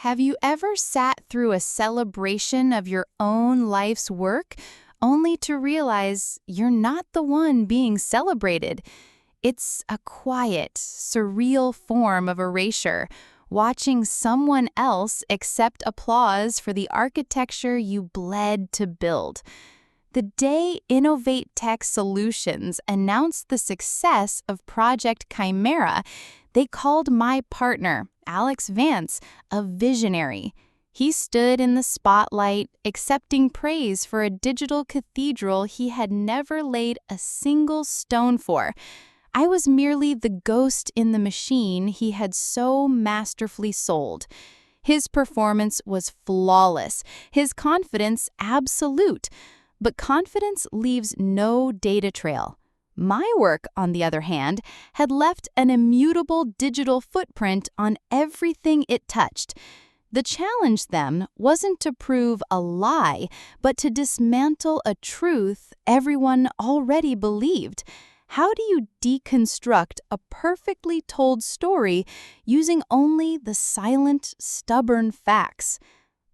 Have you ever sat through a celebration of your own life's work only to realize you're not the one being celebrated? It's a quiet, surreal form of erasure, watching someone else accept applause for the architecture you bled to build. The day Innovate Tech Solutions announced the success of Project Chimera, they called my partner, Alex Vance, a visionary. He stood in the spotlight, accepting praise for a digital cathedral he had never laid a single stone for. I was merely the ghost in the machine he had so masterfully sold. His performance was flawless, his confidence absolute. But confidence leaves no data trail. My work, on the other hand, had left an immutable digital footprint on everything it touched. The challenge, then, wasn't to prove a lie, but to dismantle a truth everyone already believed. How do you deconstruct a perfectly told story using only the silent, stubborn facts?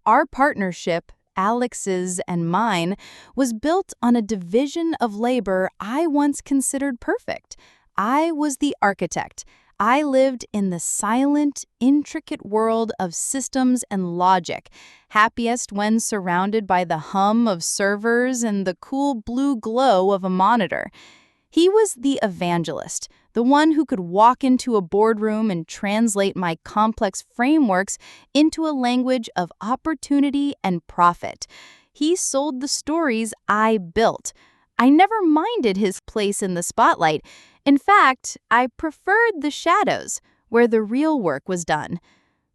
Our partnership, Alex's and mine, was built on a division of labor I once considered perfect. I was the architect. I lived in the silent, intricate world of systems and logic, happiest when surrounded by the hum of servers and the cool blue glow of a monitor. He was the evangelist, the one who could walk into a boardroom and translate my complex frameworks into a language of opportunity and profit. He sold the stories I built. I never minded his place in the spotlight. In fact, I preferred the shadows, where the real work was done.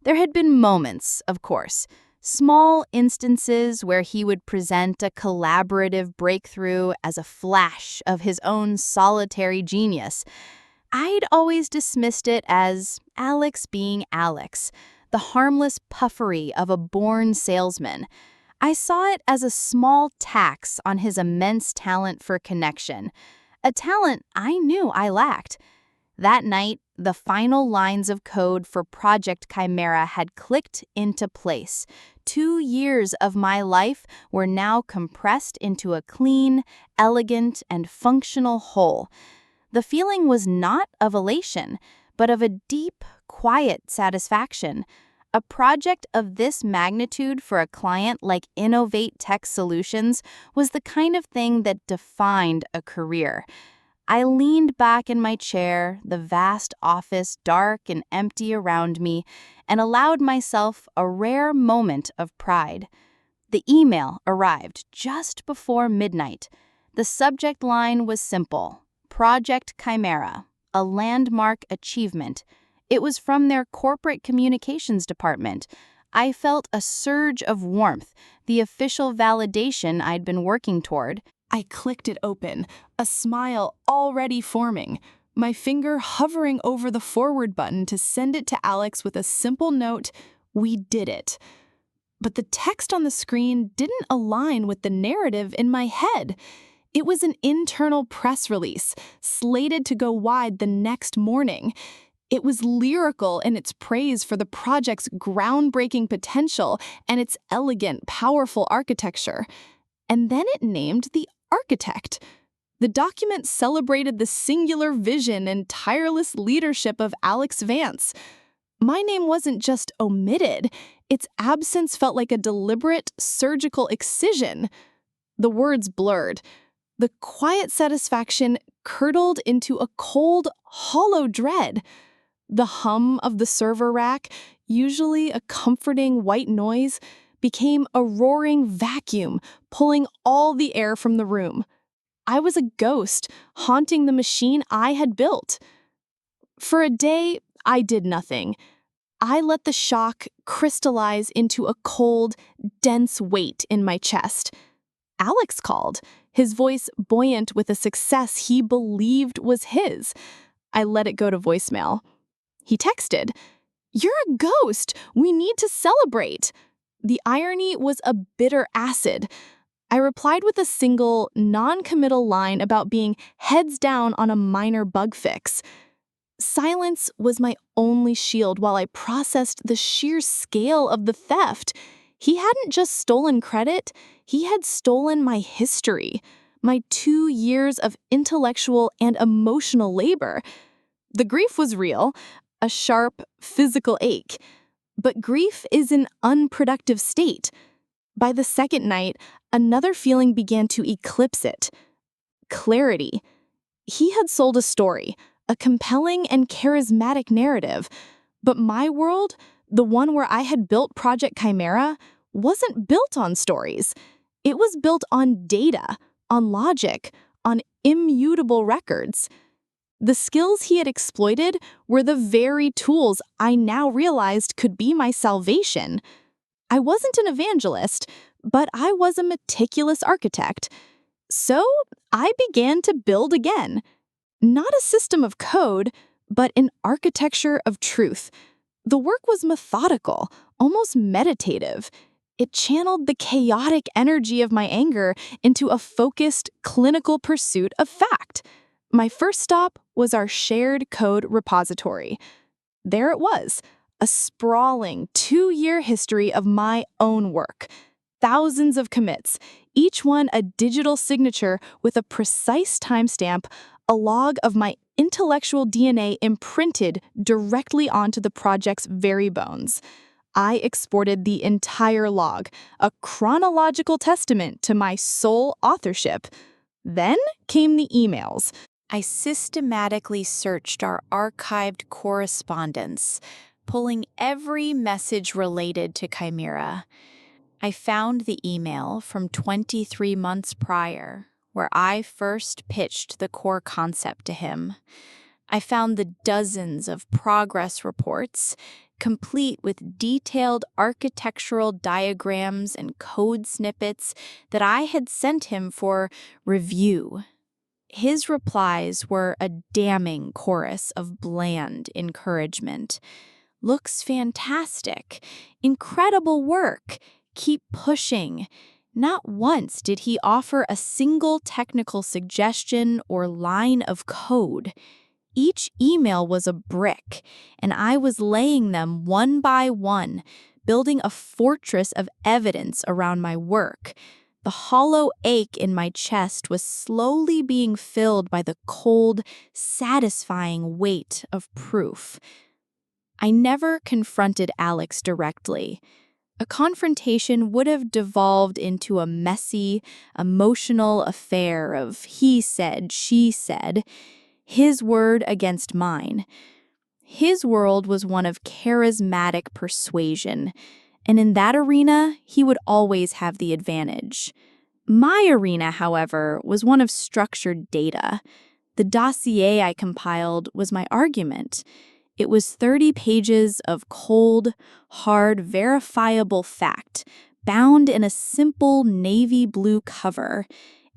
There had been moments, of course, small instances where he would present a collaborative breakthrough as a flash of his own solitary genius. I'd always dismissed it as Alex being Alex, the harmless puffery of a born salesman. I saw it as a small tax on his immense talent for connection, a talent I knew I lacked. That night, the final lines of code for Project Chimera had clicked into place. 2 years of my life were now compressed into a clean, elegant, and functional whole. The feeling was not of elation, but of a deep, quiet satisfaction. A project of this magnitude for a client like Innovate Tech Solutions was the kind of thing that defined a career. I leaned back in my chair, the vast office dark and empty around me, and allowed myself a rare moment of pride. The email arrived just before midnight. The subject line was simple: Project Chimera, a landmark achievement. It was from their corporate communications department. I felt a surge of warmth, the official validation I'd been working toward. I clicked it open, a smile already forming, my finger hovering over the forward button to send it to Alex with a simple note: "We did it." But the text on the screen didn't align with the narrative in my head. It was an internal press release, slated to go wide the next morning. It was lyrical in its praise for the project's groundbreaking potential and its elegant, powerful architecture. And then it named the architect. The document celebrated the singular vision and tireless leadership of Alex Vance. My name wasn't just omitted. Its absence felt like a deliberate, surgical excision. The words blurred. The quiet satisfaction curdled into a cold, hollow dread. The hum of the server rack, usually a comforting white noise, became a roaring vacuum, pulling all the air from the room. I was a ghost, haunting the machine I had built. For a day, I did nothing. I let the shock crystallize into a cold, dense weight in my chest. Alex called, his voice buoyant with a success he believed was his. I let it go to voicemail. He texted, "You're a ghost! We need to celebrate!" The irony was a bitter acid. I replied with a single, non-committal line about being heads down on a minor bug fix. Silence was my only shield while I processed the sheer scale of the theft. He hadn't just stolen credit, he had stolen my history, my 2 years of intellectual and emotional labor. The grief was real, a sharp, physical ache. But grief is an unproductive state. By the second night, another feeling began to eclipse it: clarity. He had sold a story, a compelling and charismatic narrative, but my world, the one where I had built Project Chimera, wasn't built on stories. It was built on data, on logic, on immutable records. The skills he had exploited were the very tools I now realized could be my salvation. I wasn't an evangelist, but I was a meticulous architect. So I began to build again. Not a system of code, but an architecture of truth. The work was methodical, almost meditative. It channeled the chaotic energy of my anger into a focused, clinical pursuit of fact. My first stop was our shared code repository. There it was, a sprawling 2-year history of my own work. Thousands of commits, each one a digital signature with a precise timestamp, a log of my intellectual DNA imprinted directly onto the project's very bones. I exported the entire log, a chronological testament to my sole authorship. Then came the emails. I systematically searched our archived correspondence, pulling every message related to Chimera. I found the email from 23 months prior, where I first pitched the core concept to him. I found the dozens of progress reports, complete with detailed architectural diagrams and code snippets that I had sent him for review. His replies were a damning chorus of bland encouragement. Looks fantastic. Incredible work. Keep pushing. Not once did he offer a single technical suggestion or line of code. Each email was a brick, and I was laying them one by one, building a fortress of evidence around my work. The hollow ache in my chest was slowly being filled by the cold, satisfying weight of proof. I never confronted Alex directly. A confrontation would have devolved into a messy, emotional affair of he said, she said, his word against mine. His world was one of charismatic persuasion, and in that arena, he would always have the advantage. My arena, however, was one of structured data. The dossier I compiled was my argument. It was 30 pages of cold, hard, verifiable fact, bound in a simple navy blue cover.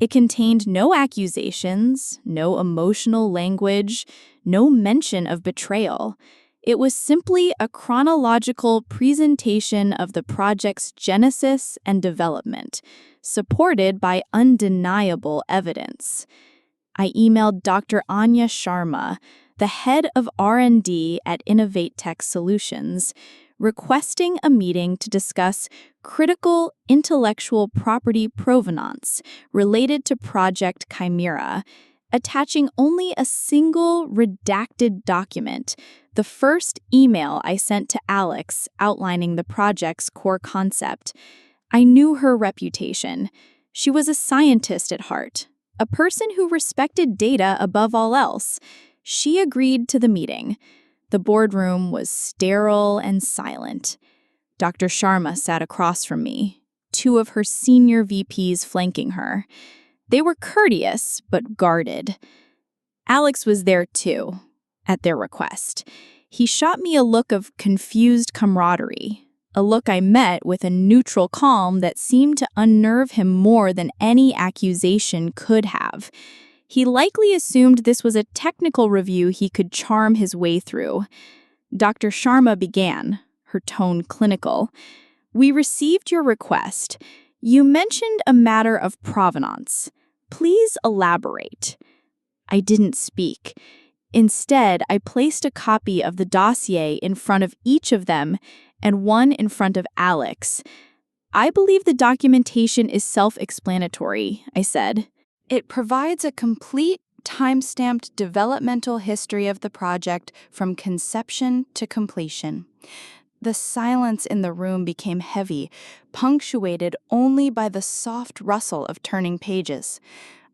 It contained no accusations, no emotional language, no mention of betrayal. It was simply a chronological presentation of the project's genesis and development, supported by undeniable evidence. I emailed Dr. Anya Sharma, the head of R&D at Innovate Tech Solutions, requesting a meeting to discuss critical intellectual property provenance related to Project Chimera, attaching only a single redacted document, the first email I sent to Alex outlining the project's core concept. I knew her reputation. She was a scientist at heart, a person who respected data above all else. She agreed to the meeting. The boardroom was sterile and silent. Dr. Sharma sat across from me, 2 of her senior VPs flanking her. They were courteous, but guarded. Alex was there too, at their request. He shot me a look of confused camaraderie, a look I met with a neutral calm that seemed to unnerve him more than any accusation could have. He likely assumed this was a technical review he could charm his way through. Dr. Sharma began, her tone clinical. "We received your request. You mentioned a matter of provenance. Please elaborate." I didn't speak. Instead, I placed a copy of the dossier in front of each of them and one in front of Alex. I believe the documentation is self-explanatory, I said. It provides a complete, time-stamped developmental history of the project from conception to completion. The silence in the room became heavy, punctuated only by the soft rustle of turning pages.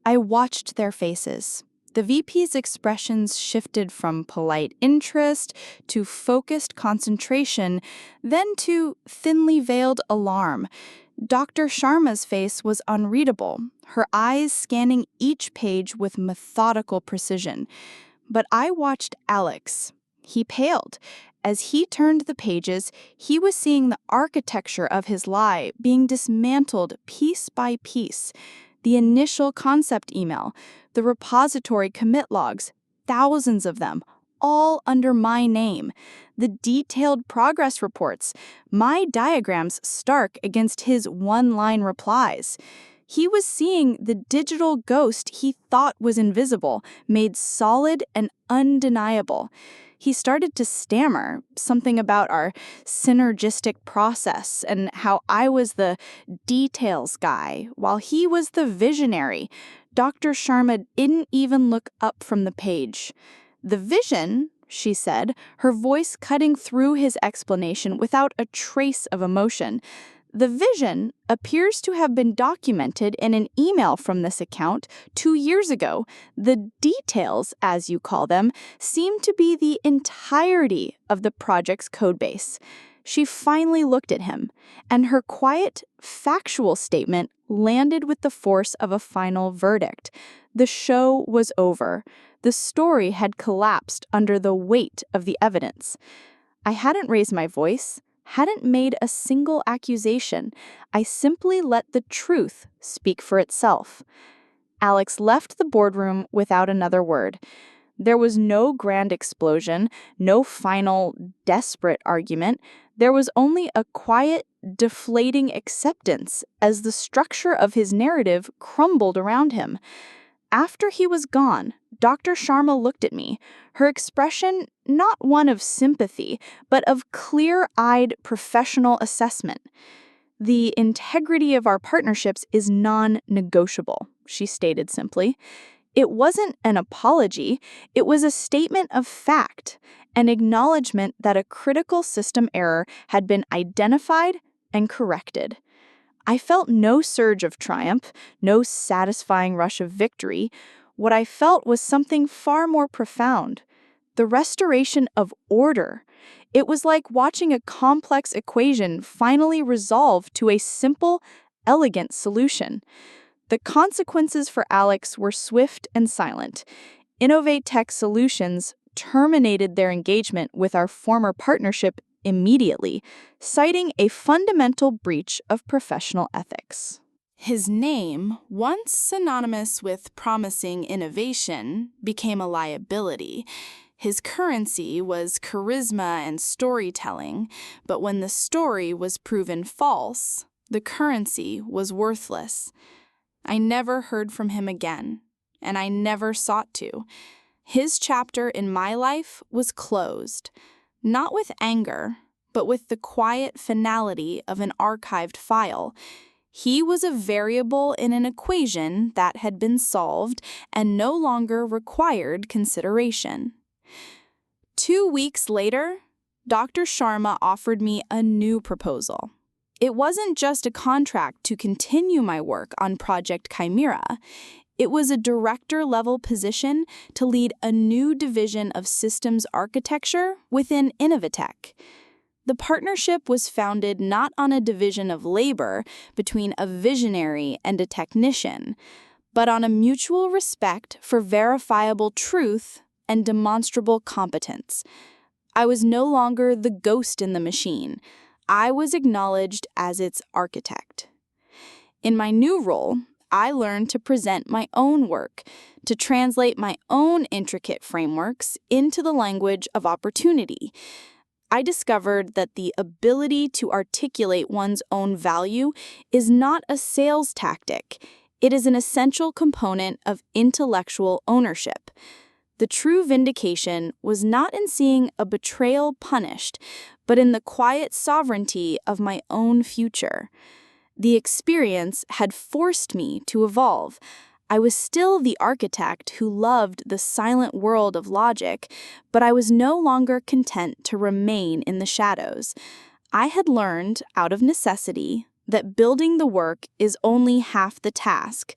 I watched their faces. The VP's expressions shifted from polite interest to focused concentration, then to thinly veiled alarm. Dr. Sharma's face was unreadable, her eyes scanning each page with methodical precision. But I watched Alex. He paled. As he turned the pages, he was seeing the architecture of his lie being dismantled piece by piece. The initial concept email, the repository commit logs, thousands of them, all under my name. The detailed progress reports, my diagrams stark against his one-line replies. He was seeing the digital ghost he thought was invisible, made solid and undeniable. He started to stammer, something about our synergistic process and how I was the details guy, while he was the visionary. Dr. Sharma didn't even look up from the page. "The vision," she said, her voice cutting through his explanation without a trace of emotion. "The vision appears to have been documented in an email from this account 2 years ago. The details, as you call them, seem to be the entirety of the project's codebase." She finally looked at him, and her quiet, factual statement landed with the force of a final verdict. The show was over. The story had collapsed under the weight of the evidence. I hadn't raised my voice, hadn't made a single accusation. I simply let the truth speak for itself. Alex left the boardroom without another word. There was no grand explosion, no final, desperate argument. There was only a quiet, deflating acceptance as the structure of his narrative crumbled around him. After he was gone, Dr. Sharma looked at me, her expression not one of sympathy, but of clear-eyed professional assessment. "The integrity of our partnerships is non-negotiable," she stated simply. It wasn't an apology, it was a statement of fact, an acknowledgement that a critical system error had been identified and corrected. I felt no surge of triumph, no satisfying rush of victory. What I felt was something far more profound, the restoration of order. It was like watching a complex equation finally resolve to a simple, elegant solution. The consequences for Alex were swift and silent. Innovate Tech Solutions terminated their engagement with our former partnership immediately, citing a fundamental breach of professional ethics. His name, once synonymous with promising innovation, became a liability. His currency was charisma and storytelling, but when the story was proven false, the currency was worthless. I never heard from him again, and I never sought to. His chapter in my life was closed, not with anger, but with the quiet finality of an archived file. He was a variable in an equation that had been solved and no longer required consideration. 2 weeks later, Dr. Sharma offered me a new proposal. It wasn't just a contract to continue my work on Project Chimera. It was a director-level position to lead a new division of systems architecture within Innovatech. The partnership was founded not on a division of labor between a visionary and a technician, but on a mutual respect for verifiable truth and demonstrable competence. I was no longer the ghost in the machine. I was acknowledged as its architect. In my new role, I learned to present my own work, to translate my own intricate frameworks into the language of opportunity. I discovered that the ability to articulate one's own value is not a sales tactic. It is an essential component of intellectual ownership. The true vindication was not in seeing a betrayal punished, but in the quiet sovereignty of my own future. The experience had forced me to evolve. I was still the architect who loved the silent world of logic, but I was no longer content to remain in the shadows. I had learned, out of necessity, that building the work is only half the task.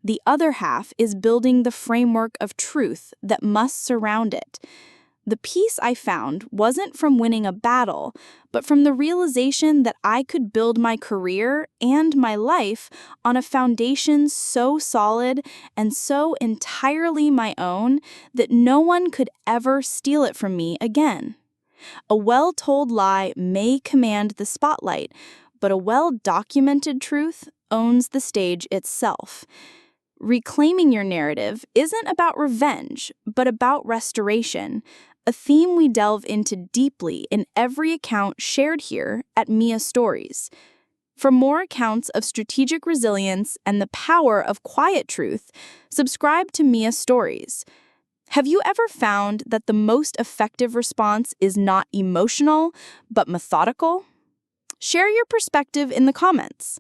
The other half is building the framework of truth that must surround it. The peace I found wasn't from winning a battle, but from the realization that I could build my career and my life on a foundation so solid and so entirely my own that no one could ever steal it from me again. A well-told lie may command the spotlight, but a well-documented truth owns the stage itself. Reclaiming your narrative isn't about revenge, but about restoration, a theme we delve into deeply in every account shared here at Mia Stories. For more accounts of strategic resilience and the power of quiet truth, subscribe to Mia Stories. Have you ever found that the most effective response is not emotional, but methodical? Share your perspective in the comments.